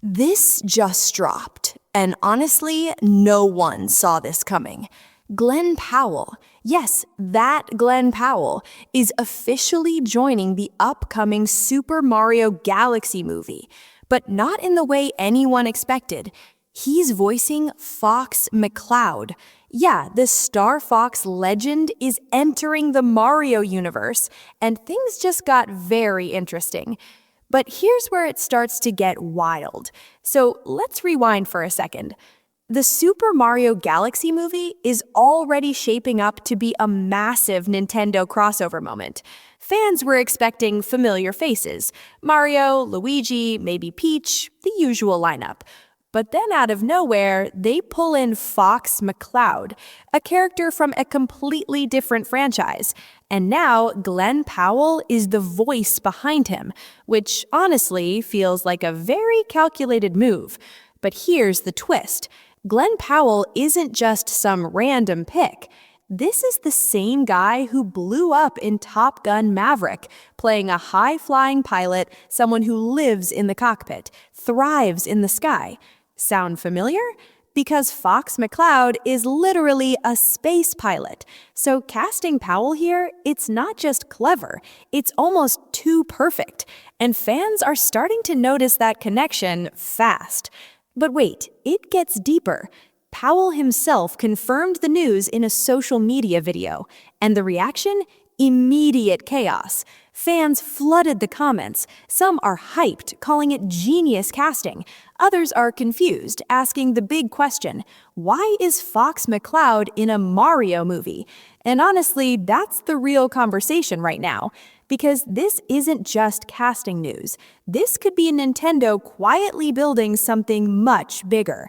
This just dropped, and honestly, no one saw this coming. Glen Powell, yes, that Glen Powell, is officially joining the upcoming Super Mario Galaxy movie, but not in the way anyone expected. He's voicing Fox McCloud. Yeah, the Star Fox legend is entering the Mario universe, and things just got very interesting. But here's where it starts to get wild. So let's rewind for a second. The Super Mario Galaxy movie is already shaping up to be a massive Nintendo crossover moment. Fans were expecting familiar faces: Mario, Luigi, maybe Peach, the usual lineup. But then out of nowhere, they pull in Fox McCloud, a character from a completely different franchise. And now Glen Powell is the voice behind him, which honestly feels like a very calculated move. But here's the twist. Glen Powell isn't just some random pick. This is the same guy who blew up in Top Gun Maverick, playing a high-flying pilot, someone who lives in the cockpit, thrives in the sky. Sound familiar? Because Fox McCloud is literally a space pilot. So casting Powell here, it's not just clever, it's almost too perfect. And fans are starting to notice that connection fast. But wait, it gets deeper. Powell himself confirmed the news in a social media video, and the reaction? Immediate chaos. Fans flooded the comments. Some are hyped, calling it genius casting. Others are confused, asking the big question, why is Fox McCloud in a Mario movie? And honestly, that's the real conversation right now. Because this isn't just casting news. This could be Nintendo quietly building something much bigger.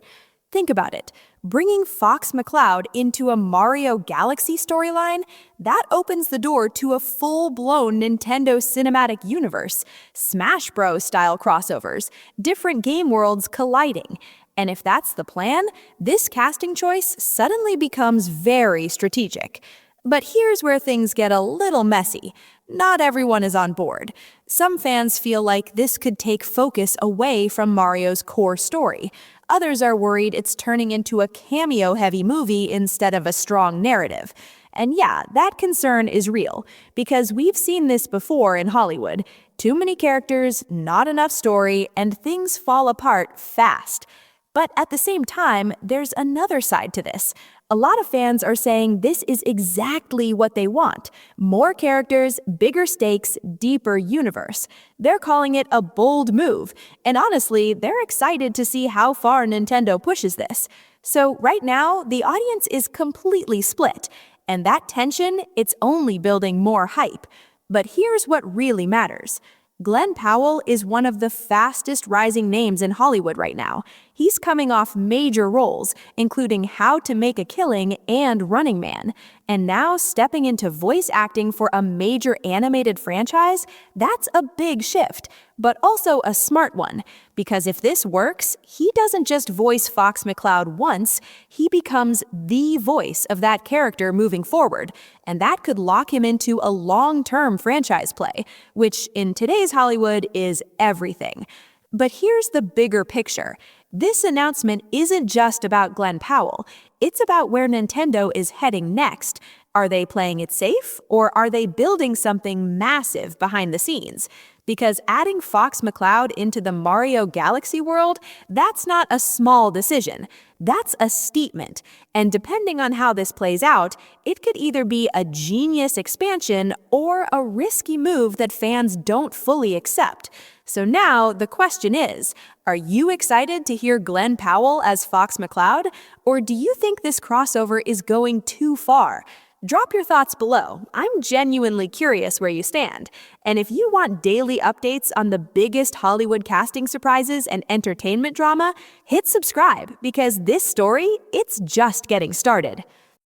Think about it. Bringing Fox McCloud into a Mario Galaxy storyline, that opens the door to a full-blown Nintendo cinematic universe, Smash Bros. Style crossovers, different game worlds colliding. And if that's the plan, this casting choice suddenly becomes very strategic. But here's where things get a little messy. Not everyone is on board. Some fans feel like this could take focus away from Mario's core story. Others are worried it's turning into a cameo-heavy movie instead of a strong narrative. And yeah, that concern is real, because we've seen this before in Hollywood. Too many characters, not enough story, and things fall apart fast. But at the same time, there's another side to this. A lot of fans are saying this is exactly what they want. More characters, bigger stakes, deeper universe. They're calling it a bold move, and honestly, they're excited to see how far Nintendo pushes this. So right now, the audience is completely split, and that tension, it's only building more hype. But here's what really matters. Glen Powell is one of the fastest rising names in Hollywood right now. He's coming off major roles, including How to Make a Killing and Running Man. And now stepping into voice acting for a major animated franchise, that's a big shift, but also a smart one. Because if this works, he doesn't just voice Fox McCloud once, he becomes the voice of that character moving forward. And that could lock him into a long-term franchise play, which in today's Hollywood is everything. But here's the bigger picture. This announcement isn't just about Glen Powell. It's about where Nintendo is heading next. Are they playing it safe, or are they building something massive behind the scenes? Because adding Fox McCloud into the Mario Galaxy world, that's not a small decision. That's a statement. And depending on how this plays out, it could either be a genius expansion or a risky move that fans don't fully accept. So now the question is, are you excited to hear Glen Powell as Fox McCloud, or do you think this crossover is going too far? Drop your thoughts below. I'm genuinely curious where you stand. And if you want daily updates on the biggest Hollywood casting surprises and entertainment drama, hit subscribe, because this story, it's just getting started.